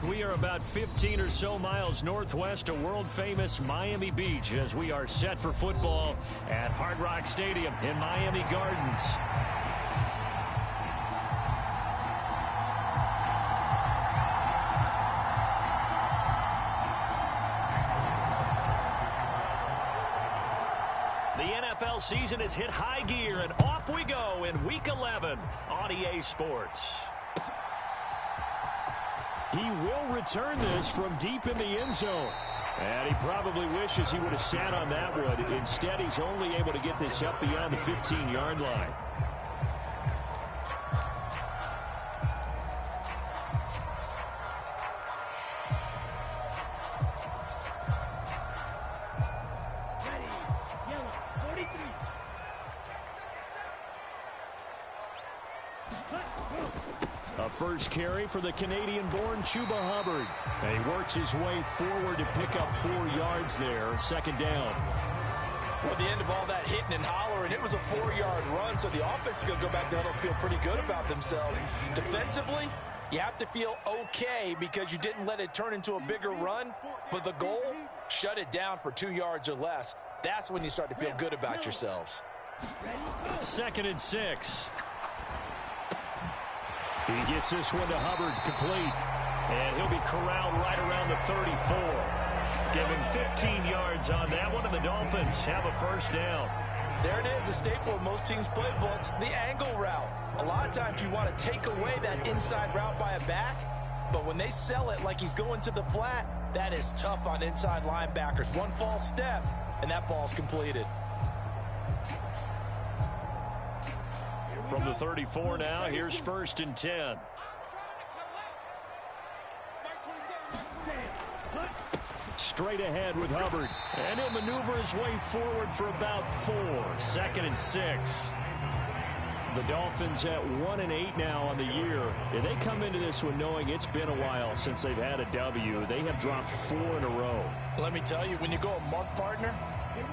We are about 15 or so miles northwest of world-famous Miami Beach as we are set for football at Hard Rock Stadium in Miami Gardens. The NFL season has hit high gear, and off we go in Week 11 on EA Sports. He will return this from deep in the end zone. And he probably wishes he would have sat on that one. Instead, he's only able to get this up beyond the 15-yard line. First carry for the Canadian-born Chuba Hubbard. And he works his way forward to pick up 4 yards there. Second down. Well, at the end of all that hitting and hollering, it was a 4-yard run, so the offense is going to go back there and feel pretty good about themselves. Defensively, you have to feel okay because you didn't let it turn into a bigger run, but the goal, shut it down for 2 yards or less. That's when you start to feel good about yourselves. 2nd and 6. He gets this one to Hubbard, complete. And he'll be corralled right around the 34. Give him 15 yards on that one, and the Dolphins have a first down. There it is, a staple of most teams' playbooks, the angle route. A lot of times you want to take away that inside route by a back, but when they sell it like he's going to the flat, that is tough on inside linebackers. One false step, and that ball's completed. From the 34 now, here's 1st and 10. Straight ahead with Hubbard. And he'll maneuver his way forward for about 4. 2nd and 6. The Dolphins at 1-8 now on the year. And they come into this one knowing it's been a while since they've had a W. They have dropped 4 in a row. Let me tell you, when you go a month partner,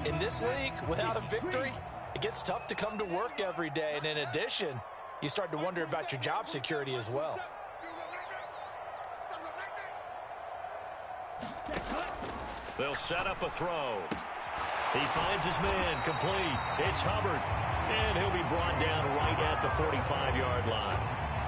in this league, without a victory, it gets tough to come to work every day, and in addition, you start to wonder about your job security as well. They'll set up a throw. He finds his man, complete. It's Hubbard, and he'll be brought down right at the 45-yard line.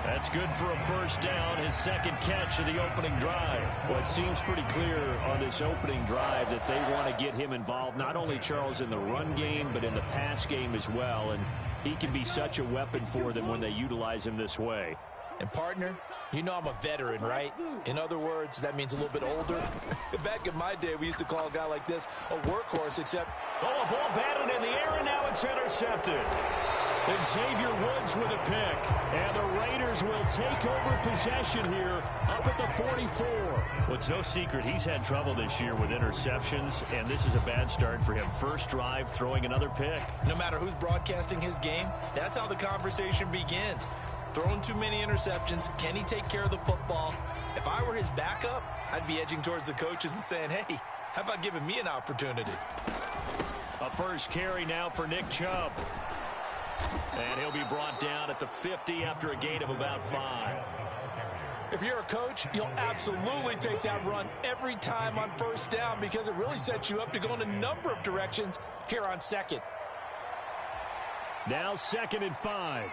That's good for a first down, his second catch of the opening drive. Well, it seems pretty clear on this opening drive that they want to get him involved, not only, Charles, in the run game, but in the pass game as well. And he can be such a weapon for them when they utilize him this way. And, partner, you know I'm a veteran, right? In other words, that means a little bit older. Back in my day, we used to call a guy like this a workhorse, except... Oh, a ball batted in the air, and now it's intercepted. And Xavier Woods with a pick. And the Raiders will take over possession here up at the 44. Well, it's no secret he's had trouble this year with interceptions, and this is a bad start for him. First drive, throwing another pick. No matter who's broadcasting his game, that's how the conversation begins. Throwing too many interceptions, can he take care of the football? If I were his backup, I'd be edging towards the coaches and saying, hey, how about giving me an opportunity? A first carry now for Nick Chubb. And he'll be brought down at the 50 after a gain of about 5. If you're a coach, you'll absolutely take that run every time on first down because it really sets you up to go in a number of directions here on second. Now 2nd and 5.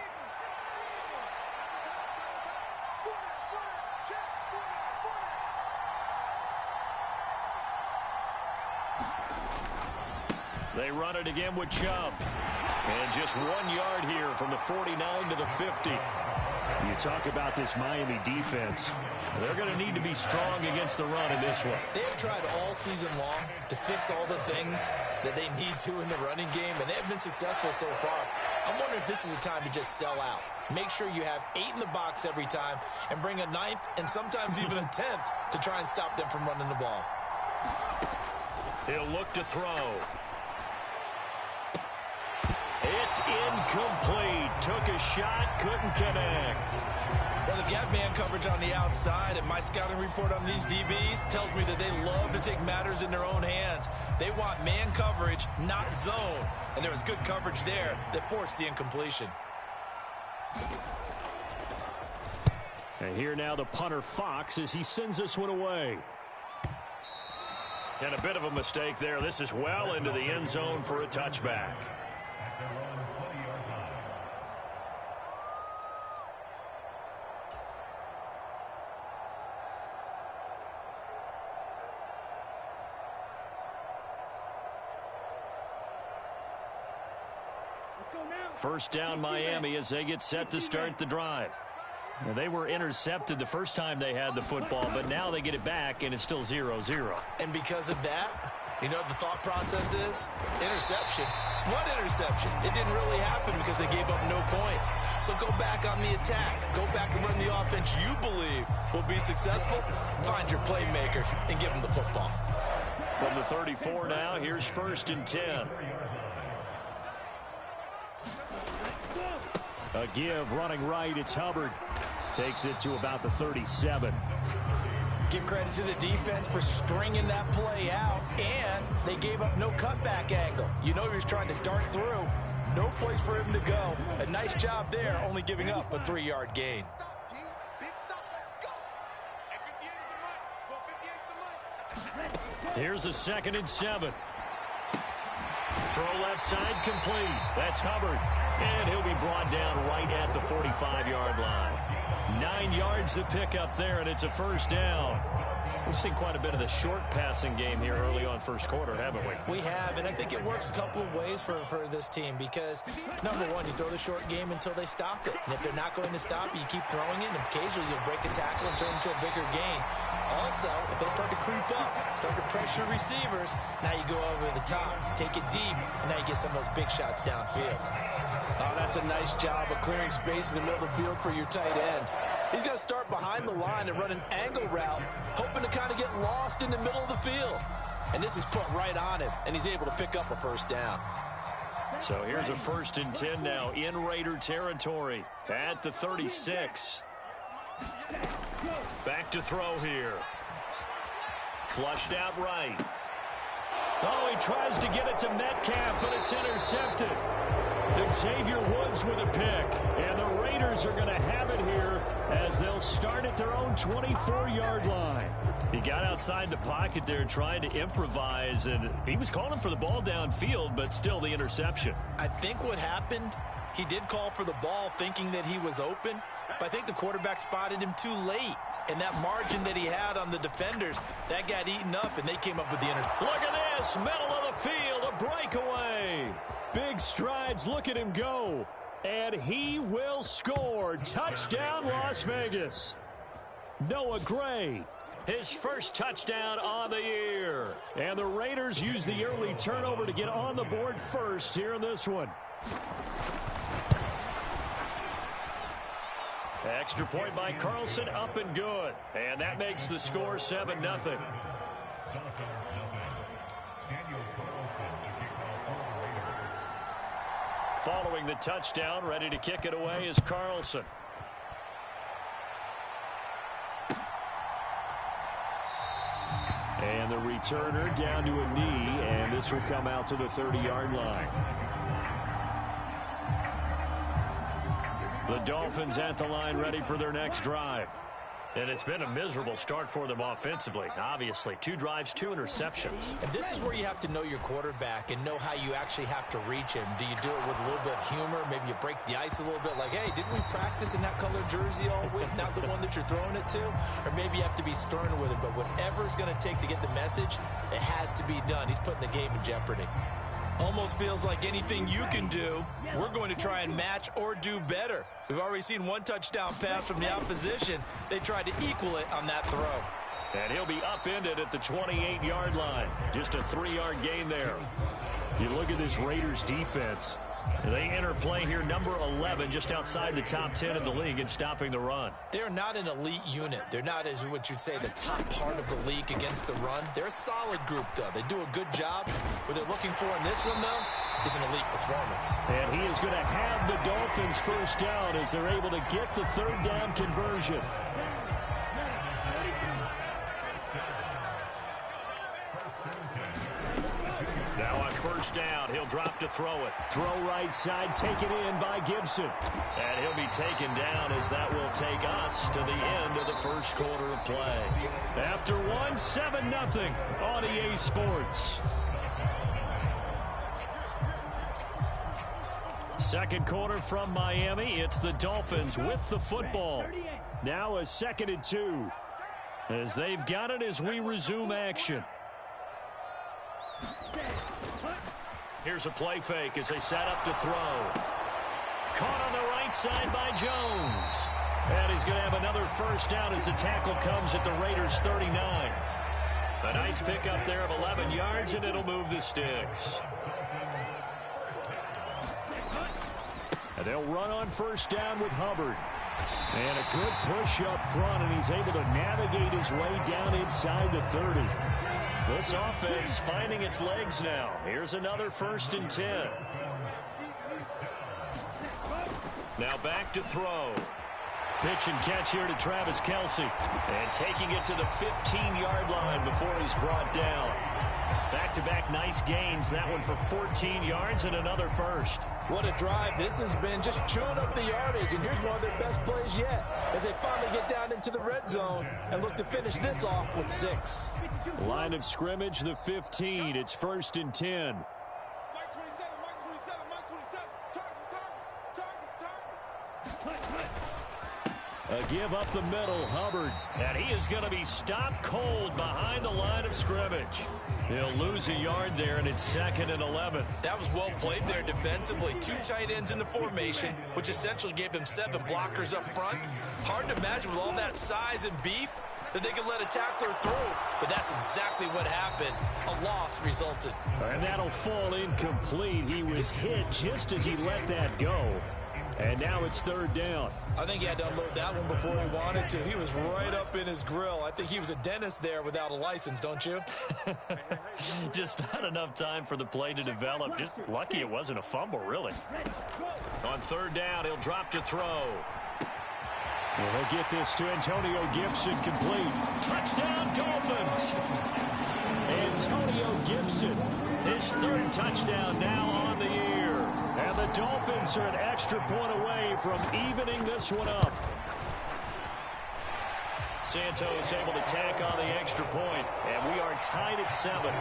They run it again with Chubb. And just 1 yard here from the 49 to the 50. You talk about this Miami defense. They're going to need to be strong against the run in this one. They've tried all season long to fix all the things that they need to in the running game, and they have been successful so far. I'm wondering if this is a time to just sell out. Make sure you have 8 in the box every time and bring a 9th and sometimes even a 10th to try and stop them from running the ball. He'll look to throw. It's incomplete. Took a shot, couldn't connect. Well, they've got man coverage on the outside, and my scouting report on these DBs tells me that they love to take matters in their own hands. They want man coverage, not zone. And there was good coverage there that forced the incompletion. And here now the punter Fox as he sends this one away. And a bit of a mistake there. This is well into the end zone for a touchback. First down Miami as they get set to start the drive. Now, they were intercepted the first time they had the football, but now they get it back, and it's still 0-0. And because of that, you know what the thought process is? Interception. What interception? It didn't really happen because they gave up no points. So go back on the attack. Go back and run the offense you believe will be successful. Find your playmakers and give them the football. From the 34 now, here's 1st and 10. A give running right. It's Hubbard. Takes it to about the 37. Give credit to the defense for stringing that play out, and they gave up no cutback angle. You know he was trying to dart through. No place for him to go. A nice job there, only giving up a 3-yard gain. Here's a 2nd and 7. Throw left side complete. That's Hubbard. And he'll be brought down right at the 45-yard line. 9 yards to pick up there, and it's a 1st down. We've seen quite a bit of the short passing game here early on first quarter, haven't we? We have, and I think it works a couple of ways for this team because, number one, you throw the short game until they stop it. And if they're not going to stop it, you keep throwing it, and occasionally you'll break a tackle and turn it into a bigger gain. Also, if they start to creep up, start to pressure receivers, now you go over the top, take it deep, and now you get some of those big shots downfield. Oh, that's a nice job of clearing space in the middle of the field for your tight end. He's going to start behind the line and run an angle route, hoping to kind of get lost in the middle of the field. And this is put right on him, and he's able to pick up a 1st down. So here's a 1st and 10 now in Raider territory at the 36. Back to throw here. Flushed out right. Oh, he tries to get it to Metcalf, but it's intercepted. Xavier Woods with a pick. And the Raiders are going to have it here as they'll start at their own 24-yard line. He got outside the pocket there trying to improvise, and he was calling for the ball downfield, but still the interception. I think what happened, he did call for the ball thinking that he was open, but I think the quarterback spotted him too late. And that margin that he had on the defenders, that got eaten up, and they came up with the interception. Look at this, middle of the field, a breakaway. Big strides, look at him go. And he will score. Touchdown, Las Vegas. Noah Gray, his first touchdown on the year. And the Raiders use the early turnover to get on the board first here in this one. Extra point by Carlson, up and good. And that makes the score 7-0. Following the touchdown, ready to kick it away is Carlson. And the returner down to a knee, and this will come out to the 30-yard line. The Dolphins at the line ready for their next drive. And it's been a miserable start for them offensively. Obviously, 2 drives, 2 interceptions. And this is where you have to know your quarterback and know how you actually have to reach him. Do you do it with a little bit of humor? Maybe you break the ice a little bit like, hey, didn't we practice in that colored jersey all week, not the one that you're throwing it to? Or maybe you have to be stern with him. But whatever it's going to take to get the message, it has to be done. He's putting the game in jeopardy. Almost feels like anything you can do, we're going to try and match or do better. We've already seen 1 touchdown pass from the opposition. They tried to equal it on that throw. And he'll be upended at the 28-yard line. Just a 3-yard gain there. You look at this Raiders defense. They enter play here, number 11, just outside the top 10 in the league in stopping the run. They're not an elite unit. They're not, as what you'd say, the top part of the league against the run. They're a solid group, though. They do a good job. What they're looking for in this one, though, is an elite performance. And he is going to have the Dolphins first down as they're able to get the 3rd down conversion. Now on first down, he'll drop to throw it. Throw right side, taken in by Gibson. And he'll be taken down as that will take us to the end of the first quarter of play. After one, 7-0 on EA Sports. Second quarter from Miami. It's the Dolphins with the football. Now a 2nd and 2. As they've got it as we resume action. Here's a play fake as they set up to throw. Caught on the right side by Jones. And he's going to have another first down as the tackle comes at the Raiders' 39. A nice pickup there of 11 yards, and it'll move the sticks. And they'll run on first down with Hubbard. And a good push up front, and he's able to navigate his way down inside the 30. This offense finding its legs now. Here's another 1st and 10. Now back to throw. Pitch and catch here to Travis Kelce. And taking it to the 15-yard line before he's brought down. Back-to-back nice gains. That one for 14 yards and another first. What a drive this has been, just chewing up the yardage, and here's one of their best plays yet as they finally get down into the red zone and look to finish this off with 6. Line of scrimmage, the 15. It's 1st and 10. A give up the middle, Hubbard. And he is going to be stopped cold behind the line of scrimmage. He'll lose a yard there, and it's 2nd and 11. That was well played there defensively. 2 tight ends in the formation, which essentially gave him 7 blockers up front. Hard to imagine with all that size and beef that they could let a tackler through. But that's exactly what happened. A loss resulted. And that'll fall incomplete. He was hit just as he let that go. And now it's 3rd down. I think he had to unload that one before he wanted to. He was right up in his grill. I think he was a dentist there without a license, don't you? Just not enough time for the play to develop. Just lucky it wasn't a fumble, really. On 3rd down, he'll drop to throw. Well, they'll get this to Antonio Gibson complete. Touchdown, Dolphins! Antonio Gibson. His 3rd touchdown now on the year. And the Dolphins are an extra point away from evening this one up. Santos able to tack on the extra point, and we are tied at 7.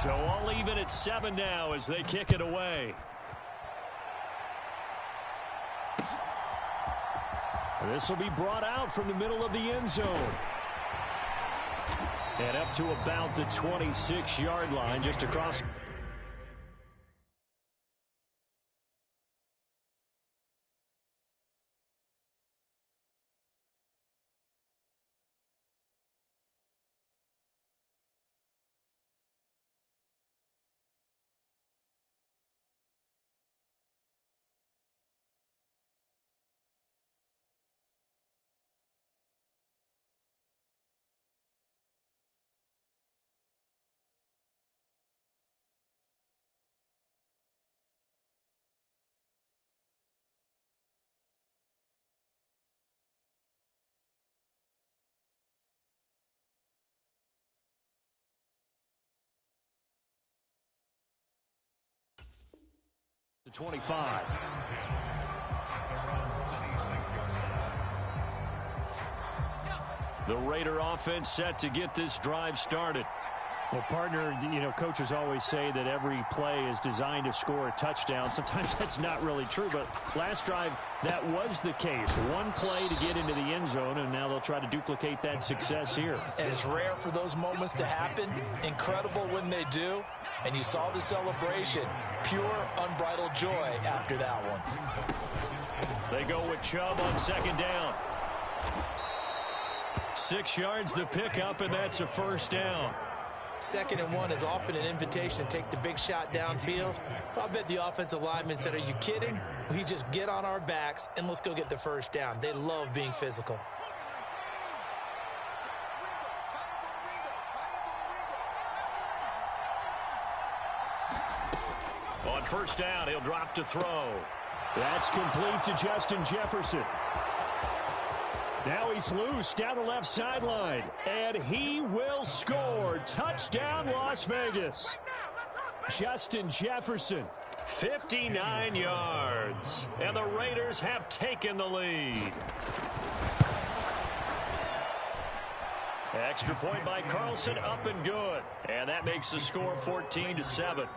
So all even at 7 now as they kick it away. This will be brought out from the middle of the end zone. And up to about the 26-yard line, just across. The 25. The Raider offense set to get this drive started. Well, partner, coaches always say that every play is designed to score a touchdown. Sometimes that's not really true, but last drive, that was the case. One play to get into the end zone, and now they'll try to duplicate that success here. And it's rare for those moments to happen. Incredible when they do. And you saw the celebration. Pure, unbridled joy after that one. They go with Chubb on 2nd down. 6 yards the pickup, and that's a first down. 2nd and 1 is often an invitation to take the big shot downfield. I bet the offensive lineman said, are you kidding? We just get on our backs and let's go get the first down. They love being physical. On first down, he'll drop to throw. That's complete to Justin Jefferson. Now he's loose down the left sideline, and he will score. Touchdown, Las Vegas. Justin Jefferson. 59 yards, and the Raiders have taken the lead. Extra point by Carlson, up and good. And that makes the score 14-7.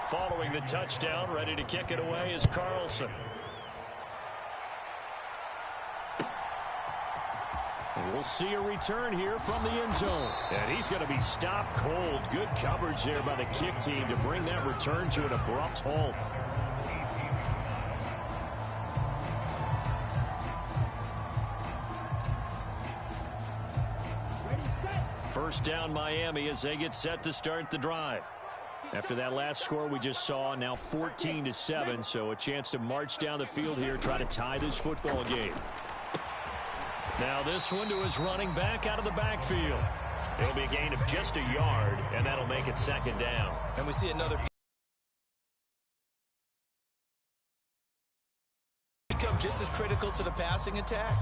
Following the touchdown, ready to kick it away is Carlson. And we'll see a return here from the end zone. And he's going to be stopped cold. Good coverage there by the kick team to bring that return to an abrupt halt. First down Miami as they get set to start the drive. After that last score we just saw, now 14-7, so a chance to march down the field here, try to tie this football game. Now this one to his running back out of the backfield. It'll be a gain of just a yard, and that'll make it second down. And we see another become just as critical to the passing attack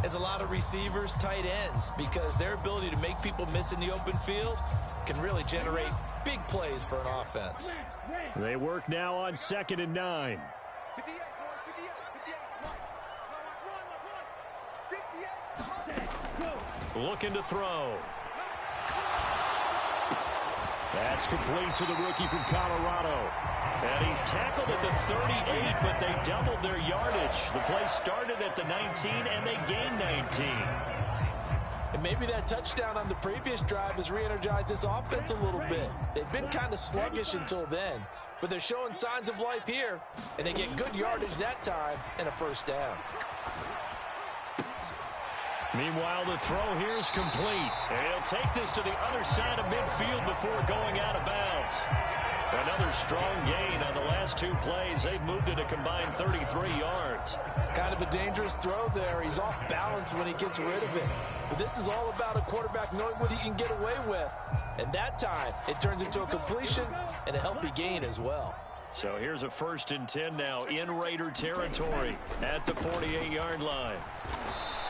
as a lot of receivers, tight ends, because their ability to make people miss in the open field can really generate big plays for an offense. They work now on 2nd and 9. Looking to throw. That's complete to the rookie from Colorado. And he's tackled at the 38, but they doubled their yardage. The play started at the 19, and they gained 19. And maybe that touchdown on the previous drive has re-energized this offense a little bit. They've been kind of sluggish until then, but they're showing signs of life here, and they get good yardage that time and a first down. Meanwhile, the throw here is complete. And he'll take this to the other side of midfield before going out of bounds. Another strong gain on the last two plays. They've moved it a combined 33 yards. Kind of a dangerous throw there. He's off balance when he gets rid of it. But this is all about a quarterback knowing what he can get away with. And that time, it turns into a completion and a healthy gain as well. So here's a 1st and 10 now in Raider territory at the 48-yard line.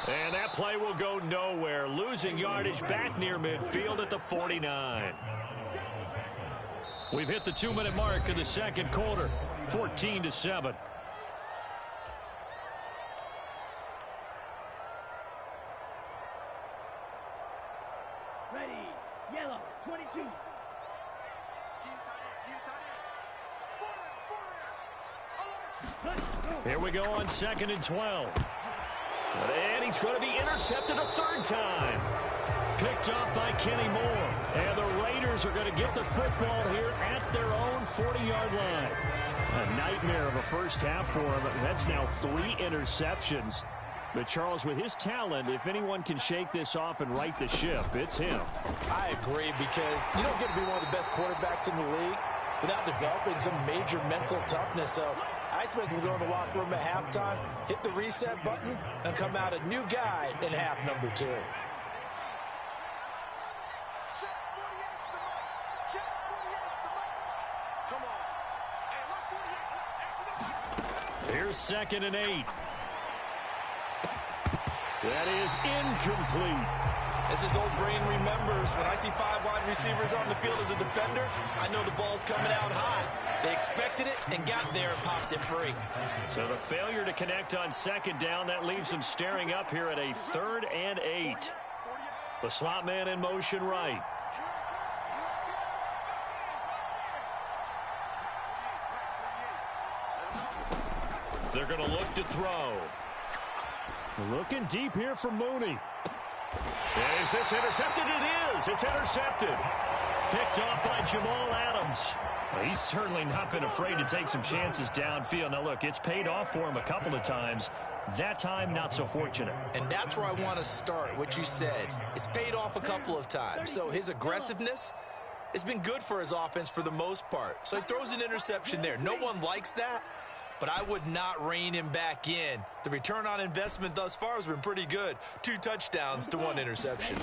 And that play will go nowhere, losing yardage back near midfield at the 49. We've hit the 2-minute mark in the second quarter, 14-7. Ready, yellow, 22. Here we go on 2nd and 12. And he's going to be intercepted a 3rd time. Picked up by Kenny Moore. And the Raiders are going to get the football here at their own 40-yard line. A nightmare of a first half for him. That's now 3 interceptions. But, Charles, with his talent, if anyone can shake this off and right the ship, it's him. I agree, because you don't get to be one of the best quarterbacks in the league without developing some major mental toughness. So I expect him to go in the locker room at halftime, hit the reset button, and come out a new guy in half number 2. Here's 2nd and 8. That is incomplete. As his old brain remembers, when I see 5 wide receivers on the field as a defender, I know the ball's coming out high. They expected it and got there and popped it free. So the failure to connect on 2nd down, that leaves them staring up here at a 3rd and 8. The slot man in motion right. They're going to look to throw. Looking deep here for Mooney. Is this intercepted? It is. It's intercepted. Picked off by Jamal Adams. Well, he's certainly not been afraid to take some chances downfield. Now, look, it's paid off for him a couple of times. That time, not so fortunate. And that's where I want to start, what you said. It's paid off a couple of times. So his aggressiveness has been good for his offense for the most part. So he throws an interception there. No one likes that, but I would not rein him back in. The return on investment thus far has been pretty good. 2 touchdowns to 1 interception.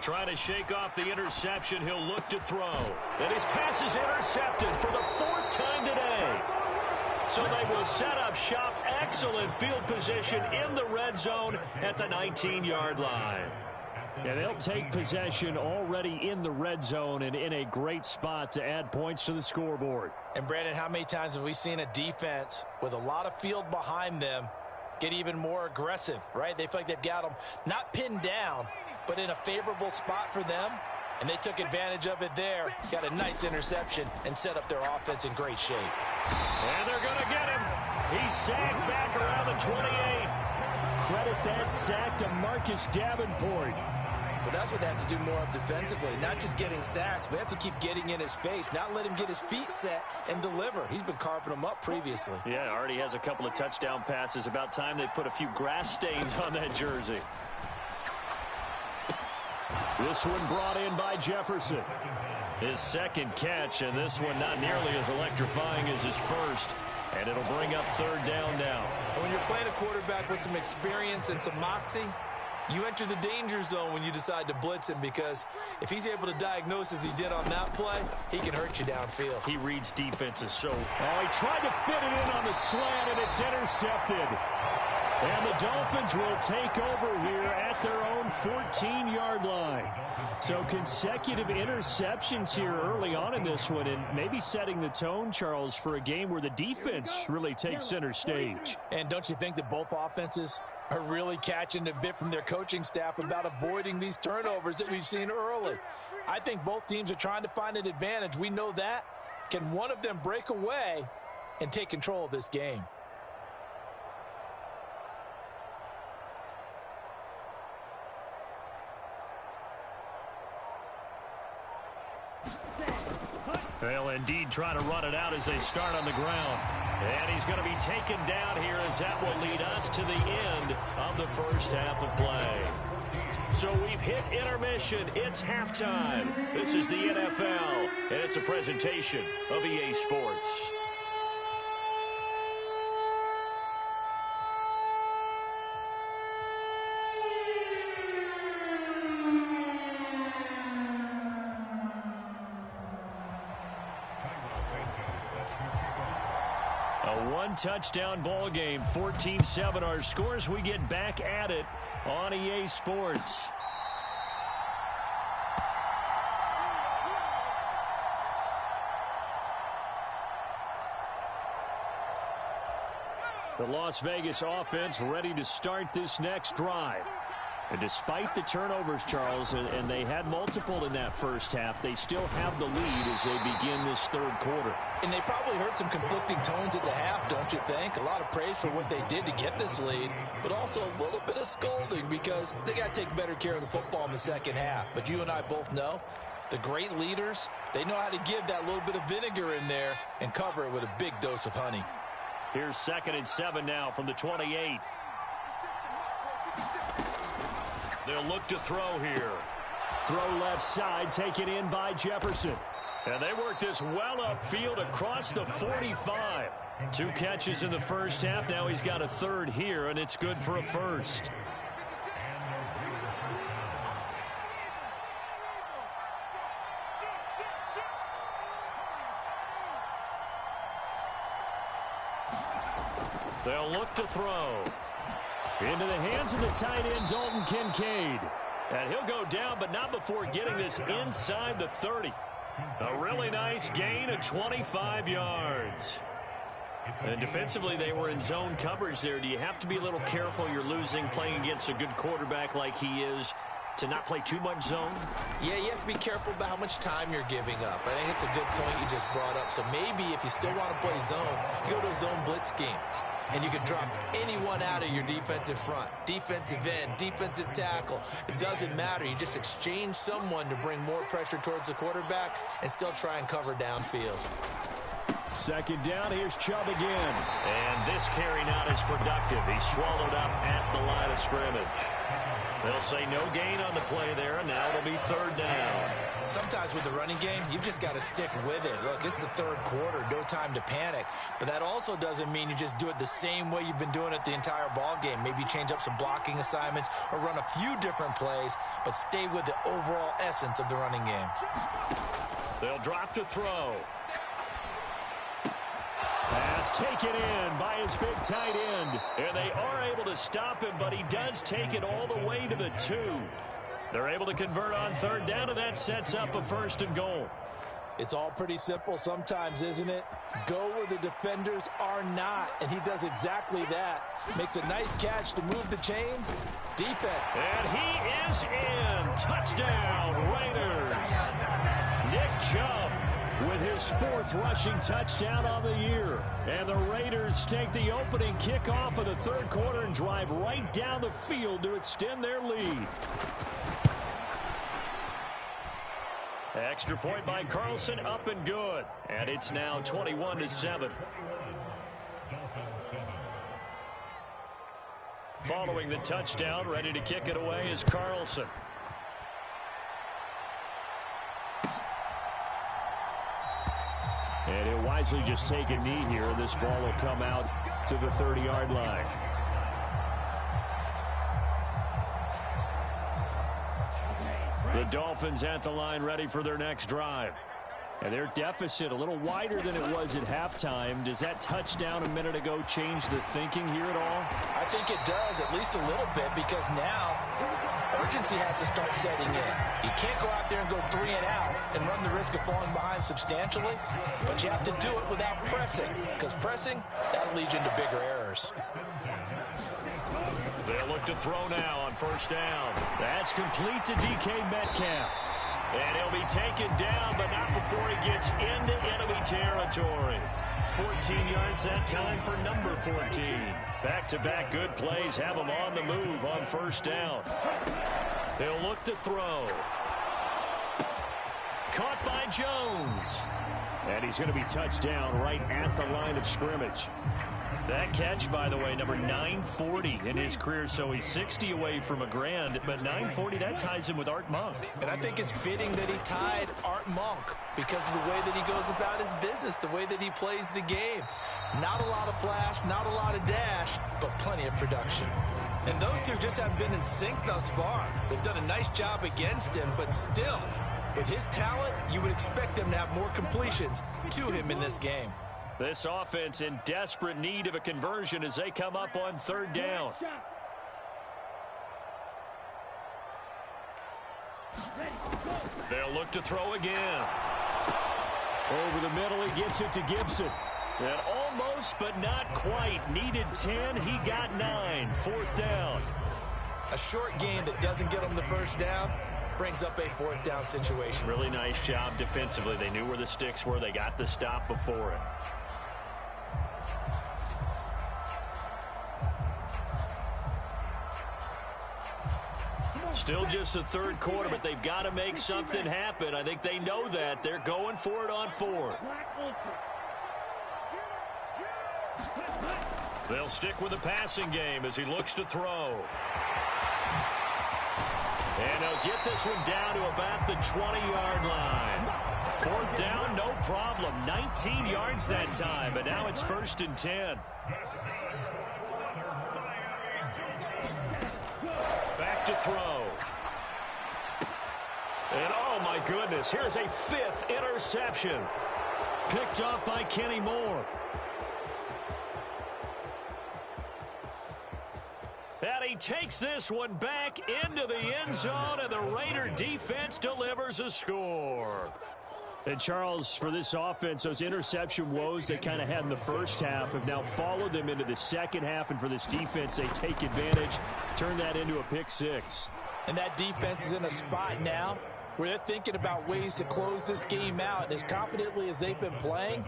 Trying to shake off the interception, he'll look to throw. And his pass is intercepted for the 4th time today. So they will set up shop. Excellent field position in the red zone at the 19-yard line. Yeah, they'll take possession already in the red zone and in a great spot to add points to the scoreboard. And, Brandon, how many times have we seen a defense with a lot of field behind them get even more aggressive, right? They feel like they've got them not pinned down, but in a favorable spot for them. And they took advantage of it there. Got a nice interception and set up their offense in great shape. And they're going to get him. He's sacked back around the 28. Credit that sack to Marcus Davenport. Well, that's what they have to do more of defensively. Not just getting sacks, but they have to keep getting in his face. Not let him get his feet set and deliver. He's been carving them up previously. Yeah, already has a couple of touchdown passes. About time they put a few grass stains on that jersey. This one brought in by Jefferson. His second catch, and this one not nearly as electrifying as his first. And it'll bring up third down now. When you're playing a quarterback with some experience and some moxie, you enter the danger zone when you decide to blitz him, because if he's able to diagnose as he did on that play, he can hurt you downfield. He reads defenses so. Oh, he tried to fit it in on the slant, and it's intercepted. And the Dolphins will take over here at their own 14-yard line. So consecutive interceptions here early on in this one, and maybe setting the tone, Charles, for a game where the defense really takes center stage. And don't you think that both offenses are really catching a bit from their coaching staff about avoiding these turnovers that we've seen early? I think both teams are trying to find an advantage. We know that. Can one of them break away and take control of this game? They'll indeed try to run it out as they start on the ground. And he's going to be taken down here, as that will lead us to the end of the first half of play. So we've hit intermission. It's halftime. This is the NFL, and it's a presentation of EA Sports. Touchdown ball game, 14-7 our scores. We get back at it on EA Sports. The Las Vegas offense ready to start this next drive. And despite the turnovers, Charles, and they had multiple in that first half, they still have the lead as they begin this third quarter. And they probably heard some conflicting tones at the half, don't you think? A lot of praise for what they did to get this lead, but also a little bit of scolding because they got to take better care of the football in the second half. But you and I both know the great leaders, they know how to give that little bit of vinegar in there and cover it with a big dose of honey. Here's 2nd and 7 now from the 28. They'll look to throw here. Throw left side, taken in by Jefferson. And they work this well upfield across the 45. 2 catches in the first half. Now he's got a third here, and it's good for a first. They'll look to throw. Into the hands of the tight end, Dalton Kincaid. And he'll go down, but not before getting this inside the 30. A really nice gain of 25 yards. And defensively, they were in zone coverage there. Do you have to be a little careful? You're losing, playing against a good quarterback like he is, to not play too much zone? Yeah, you have to be careful about how much time you're giving up. I think it's a good point you just brought up. So maybe if you still want to play zone, you go to a zone blitz scheme. And you can drop anyone out of your defensive front. Defensive end, defensive tackle. It doesn't matter. You just exchange someone to bring more pressure towards the quarterback and still try and cover downfield. 2nd down, here's Chubb again. And this carry not as productive. He's swallowed up at the line of scrimmage. They'll say no gain on the play there, and now it'll be 3rd down. Sometimes with the running game, you've just got to stick with it. Look, it's the 3rd quarter, no time to panic. But that also doesn't mean you just do it the same way you've been doing it the entire ball game. Maybe change up some blocking assignments or run a few different plays, but stay with the overall essence of the running game. They'll drop to throw. Pass taken in by his big tight end. And they are able to stop him, but he does take it all the way to the 2. They're able to convert on third down, and that sets up a 1st and goal. It's all pretty simple sometimes, isn't it? Go where the defenders are not, and he does exactly that. Makes a nice catch to move the chains. Defense. And he is in. Touchdown, Raiders. Nick Chubb with his 4th rushing touchdown on the year. And the Raiders take the opening kickoff of the 3rd quarter and drive right down the field to extend their lead. Extra point by Carlson, up and good. And it's now 21-7. Following the touchdown, ready to kick it away is Carlson. And he'll wisely just take a knee here. This ball will come out to the 30-yard line. The Dolphins at the line, ready for their next drive. And their deficit a little wider than it was at halftime. Does that touchdown a minute ago change the thinking here at all? I think it does, at least a little bit, because now urgency has to start setting in. You can't go out there and go 3 and out and run the risk of falling behind substantially, but you have to do it without pressing, because pressing, that'll lead you into bigger errors. They'll look to throw now on 1st down. That's complete to DK Metcalf. And he'll be taken down, but not before he gets into enemy territory. 14 yards that time for number 14. Back-to-back good plays have him on the move on 1st down. He'll look to throw. Caught by Jones. And he's going to be touched down right at the line of scrimmage. That catch, by the way, number 940 in his career, so he's 60 away from a grand, but 940, that ties him with Art Monk. And I think it's fitting that he tied Art Monk because of the way that he goes about his business, the way that he plays the game. Not a lot of flash, not a lot of dash, but plenty of production. And those two just haven't been in sync thus far. They've done a nice job against him, but still, with his talent, you would expect them to have more completions to him in this game. This offense in desperate need of a conversion as they come up on 3rd down. They'll look to throw again. Over the middle, he gets it to Gibson. And almost, but not quite. Needed 10, he got 9. 4th down. A short gain that doesn't get him the 1st down brings up a 4th down situation. Really nice job defensively. They knew where the sticks were. They got the stop before it. Still just the 3rd quarter, but they've got to make something happen. I think they know that. They're going for it on 4th. They'll stick with the passing game as he looks to throw. And he'll get this one down to about the 20-yard line. 4th down, no problem. 19 yards that time, but now it's 1st and 10. Back to throw. And oh my goodness, here's a 5th interception. Picked off by Kenny Moore. And he takes this one back into the end zone, and the Raider defense delivers a score. And Charles, for this offense, those interception woes they kind of had in the first half have now followed them into the second half, and for this defense, they take advantage, turn that into a pick 6. And that defense is in a spot now where they're thinking about ways to close this game out, and as confidently as they've been playing,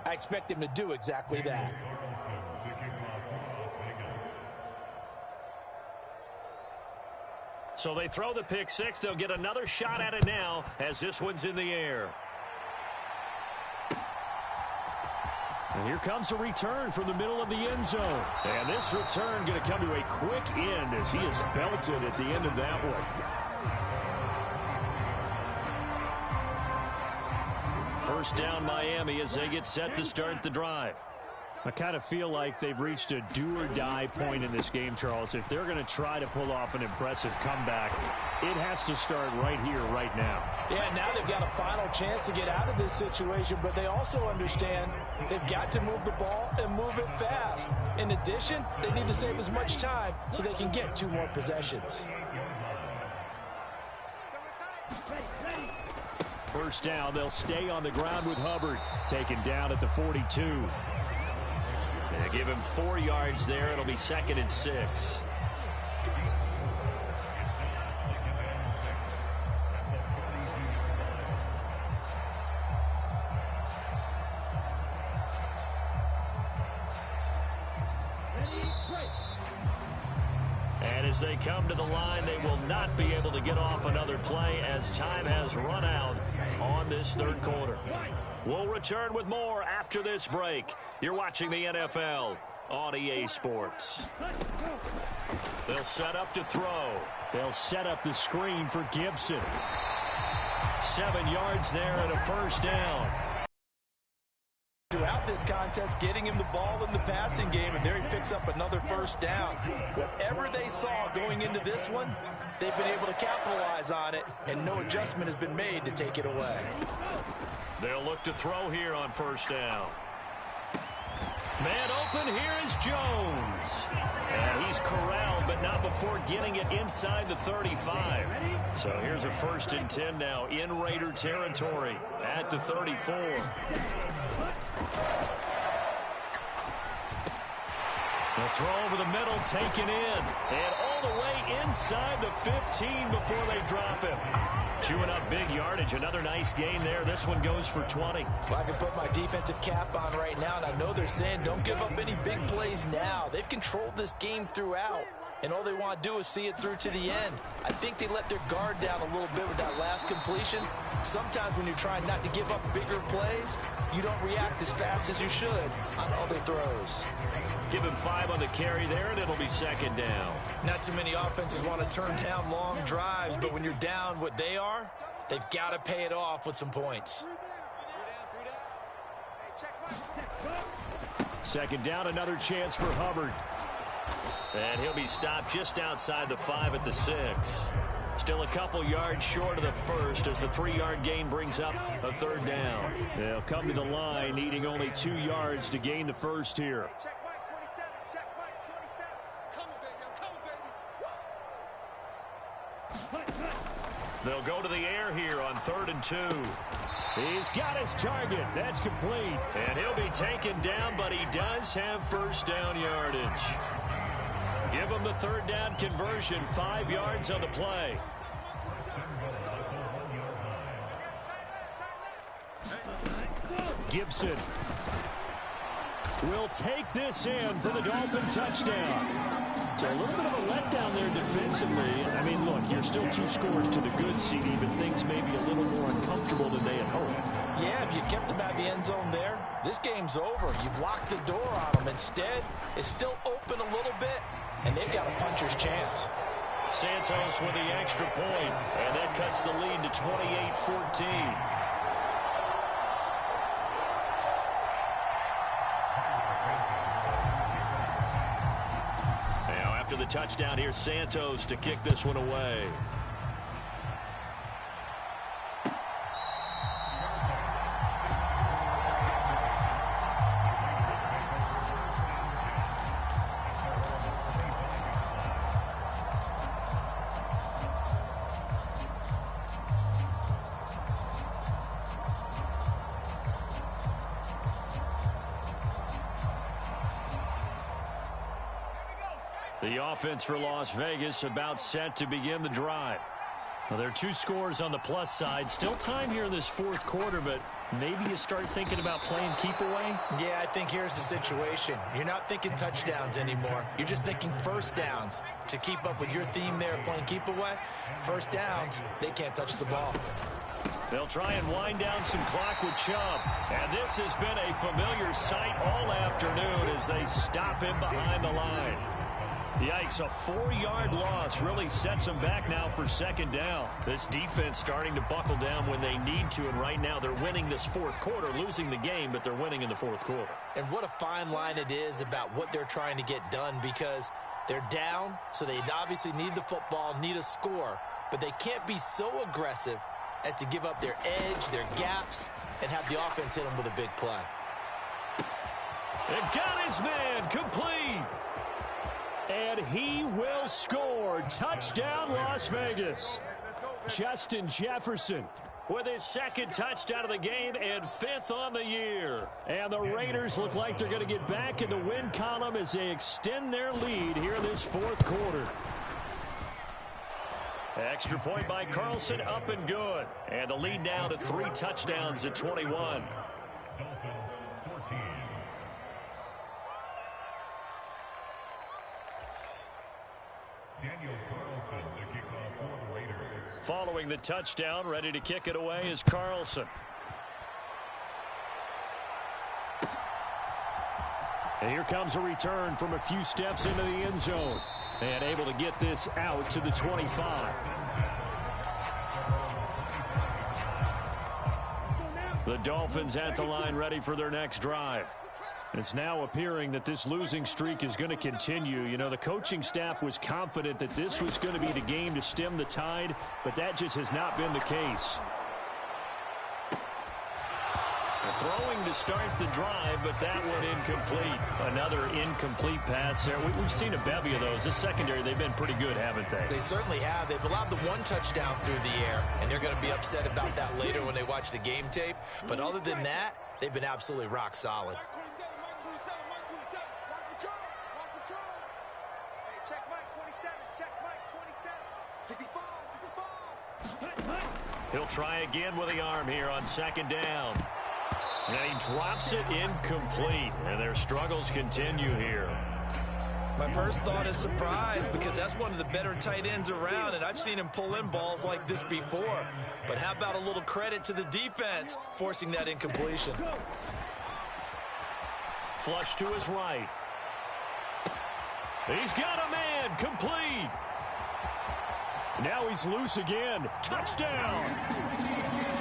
I expect them to do exactly that. So they throw the pick 6. They'll get another shot at it now as this one's in the air. And here comes a return from the middle of the end zone. And this return going to come to a quick end as he is belted at the end of that one. 1st down Miami as they get set to start the drive. I kind of feel like they've reached a do-or-die point in this game, Charles. If they're going to try to pull off an impressive comeback, it has to start right here, right now. Yeah, now they've got a final chance to get out of this situation, but they also understand they've got to move the ball and move it fast. In addition, they need to save as much time so they can get 2 more possessions. First down, they'll stay on the ground with Hubbard. Taken down at the 42. They give him 4 yards there. It'll be 2nd and 6. And as they come to the line, they will not be able to get off another play as time has run out on this 3rd quarter. We'll return with more after this break. You're watching the NFL on EA Sports. They'll set up to throw. They'll set up the screen for Gibson. 7 yards there and a first down. Throughout this contest, getting him the ball in the passing game, and there he picks up another first down. Whatever they saw going into this one, they've been able to capitalize on it, and no adjustment has been made to take it away. They'll look to throw here on first down. Man open, here is Jones. And he's corralled, but not before getting it inside the 35. So here's a 1st and 10 now in Raider territory at the 34. The throw over the middle, taken in. And all the way inside the 15 before they drop him. Chewing up big yardage. Another nice gain there. This one goes for 20. Well, I can put my defensive cap on right now, and I know they're saying don't give up any big plays now. They've controlled this game throughout, and all they want to do is see it through to the end. I think they let their guard down a little bit with that last completion. Sometimes when you're trying not to give up bigger plays, you don't react as fast as you should on other throws. Give him 5 on the carry there, and it'll be 2nd down. Not too many offenses want to turn down long drives, but when you're down what they are, they've got to pay it off with some points. 2nd down, another chance for Hubbard. And he'll be stopped just outside the 5 at the 6. Still a couple yards short of the first as the 3-yard gain brings up a 3rd down. They'll come to the line, needing only 2 yards to gain the first here. They'll go to the air here on 3rd and 2. He's got his target. That's complete. And he'll be taken down, but he does have first down yardage. Give him the 3rd down conversion, 5 yards on the play. Gibson will take this in for the Dolphin touchdown. So a little bit of a letdown there defensively. I mean, look, you're still 2 scores to the good, CD, but things may be a little more uncomfortable than they had hoped. Yeah, if you kept them out of the end zone there, this game's over. You've locked the door on them. Instead, it's still open a little bit, and they've got a puncher's chance. Santos with the extra point, and that cuts the lead to 28-14. After the touchdown, here's Santos to kick this one away. The offense for Las Vegas about set to begin the drive. Well, there are 2 scores on the plus side. Still time here in this 4th quarter, but maybe you start thinking about playing keep away? Yeah, I think here's the situation. You're not thinking touchdowns anymore. You're just thinking first downs. To keep up with your theme there, playing keep away, first downs, they can't touch the ball. They'll try and wind down some clock with Chubb. And this has been a familiar sight all afternoon as they stop him behind the line. Yikes, a 4-yard loss really sets them back now for second down. This defense starting to buckle down when they need to, and right now they're winning this fourth quarter, losing the game, but they're winning in the fourth quarter. And what a fine line it is about what they're trying to get done, because they're down, so they obviously need the football, need a score, but they can't be so aggressive as to give up their edge, their gaps, and have the offense hit them with a big play. It got his man complete. And he will score. Touchdown, Las Vegas. Justin Jefferson with his second touchdown of the game and 5th on the year. And the Raiders look like they're going to get back in the win column as they extend their lead here in this fourth quarter. Extra point by Carlson, up and good. And the lead now to 3 touchdowns at 21. Following the touchdown, ready to kick it away is Carlson. And here comes a return from a few steps into the end zone. And able to get this out to the 25. The Dolphins at the line ready for their next drive. It's now appearing that this losing streak is going to continue. You know, the coaching staff was confident that this was going to be the game to stem the tide, but that just has not been the case. Throwing to start the drive, but that one incomplete. Another incomplete pass there. We've seen a bevy of those. This secondary, they've been pretty good, haven't they? They certainly have. They've allowed the 1 touchdown through the air, and they're going to be upset about that later when they watch the game tape. But other than that, they've been absolutely rock solid. He'll try again with the arm here on second down. And he drops it incomplete. And their struggles continue here. My first thought is surprise, because that's one of the better tight ends around, and I've seen him pull in balls like this before. But how about a little credit to the defense forcing that incompletion? Flush to his right. He's got a man complete. Now he's loose again. Touchdown.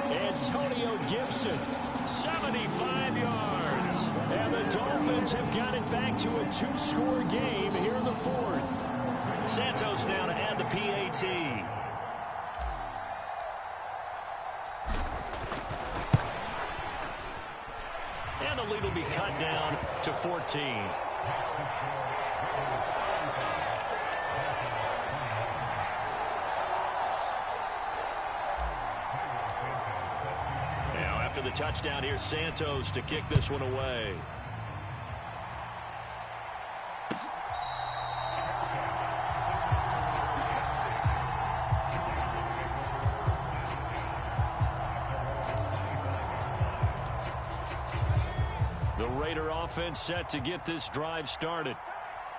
Antonio Gibson, 75 yards. And the Dolphins have got it back to a 2-score game here in the fourth. Santos now to add the PAT. And the lead will be cut down to 14. After the touchdown, here's Santos to kick this one away. The Raider offense set to get this drive started.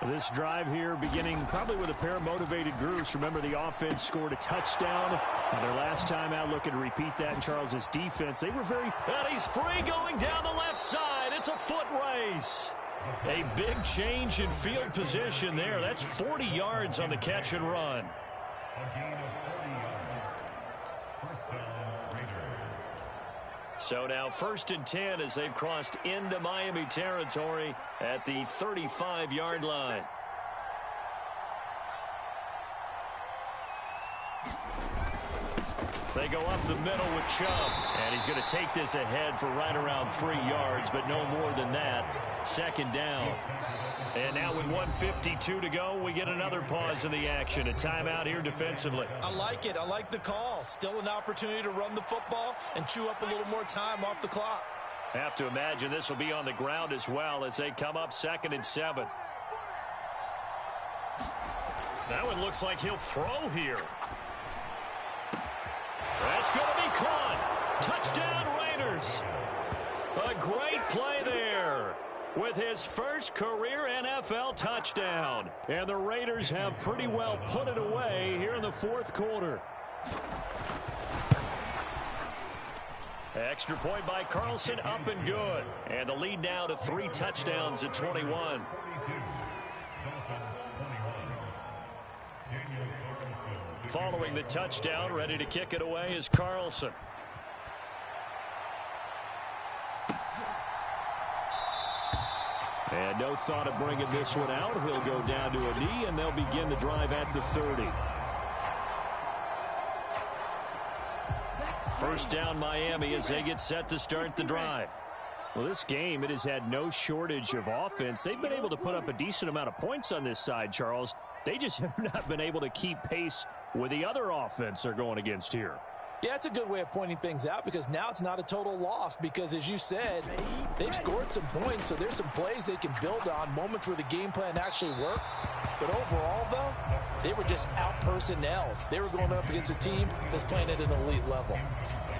This drive here beginning probably with a pair of motivated groups. Remember, the offense scored a touchdown. And their last time out, looking to repeat that in Charles's defense. They were very... And he's free going down the left side. It's a foot race. A big change in field position there. That's 40 yards on the catch and run. So now 1st and 10 as they've crossed into Miami territory at the 35-yard line. They go up the middle with Chubb. And he's going to take this ahead for right around 3 yards, but no more than that. Second down. And now with 1:52 to go, we get another pause in the action. A timeout here defensively. I like it. I like the call. Still an opportunity to run the football and chew up a little more time off the clock. Have to imagine this will be on the ground as well as they come up 2nd and 7. That one looks like he'll throw here. That's going to be caught. Touchdown, Raiders. A great play there with his first career NFL touchdown. And the Raiders have pretty well put it away here in the fourth quarter. Extra point by Carlson, up and good. And the lead now to 3 touchdowns at 21. Following the touchdown, ready to kick it away is Carlson. And no thought of bringing this one out. He'll go down to a knee, and they'll begin the drive at the 30. First down, Miami, as they get set to start the drive. Well, this game, it has had no shortage of offense. They've been able to put up a decent amount of points on this side, Charles. They just have not been able to keep pace with the other offense they're going against here. Yeah, it's a good way of pointing things out because now it's not a total loss because, as you said, they've scored some points, so there's some plays they can build on, moments where the game plan actually worked. But overall, though, they were just out-personnelled. They were going up against a team that's playing at an elite level.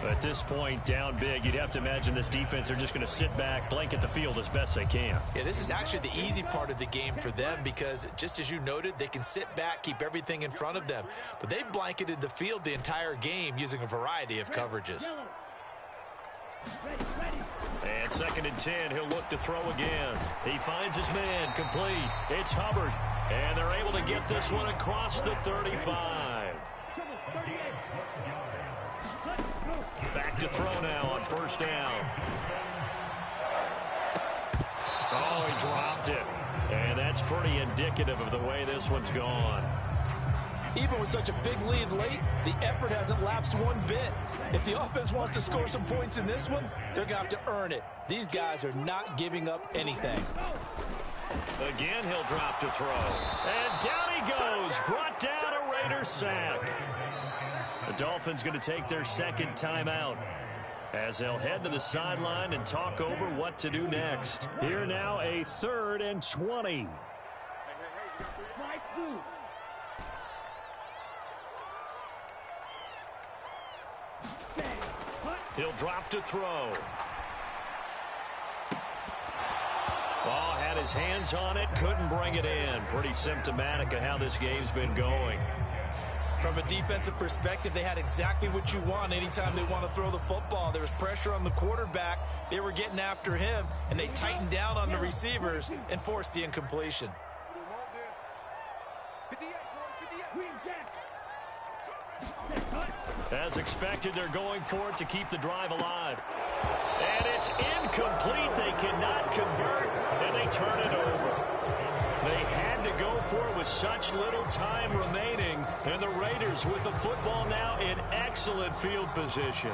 At this point, down big, you'd have to imagine this defense, they're just going to sit back, blanket the field as best they can. Yeah, this is actually the easy part of the game for them because, just as you noted, they can sit back, keep everything in front of them. But they've blanketed the field the entire game using a variety of coverages. And 2nd and 10, he'll look to throw again. He finds his man, complete. It's Hubbard. And they're able to get this one across the 35. Back to throw now on 1st down. Oh, he dropped it. And that's pretty indicative of the way this one's gone. Even with such a big lead late, the effort hasn't lapsed one bit. If the offense wants to score some points in this one, they're going to have to earn it. These guys are not giving up anything. Again, he'll drop to throw. And down he goes. Brought down a Raider sack. The Dolphins going to take their 2nd timeout as they'll head to the sideline and talk over what to do next. Here now, a 3rd and 20. He'll drop to throw. Oh, had his hands on it, couldn't bring it in. Pretty symptomatic of how this game's been going. From a defensive perspective, they had exactly what you want anytime they want to throw the football. There was pressure on the quarterback. They were getting after him, and they tightened down on the receivers and forced the incompletion. As expected, they're going for it to keep the drive alive. And it's incomplete. They cannot convert, and they turn it over. They had to go for it with such little time remaining, and the Raiders with the football now in excellent field position.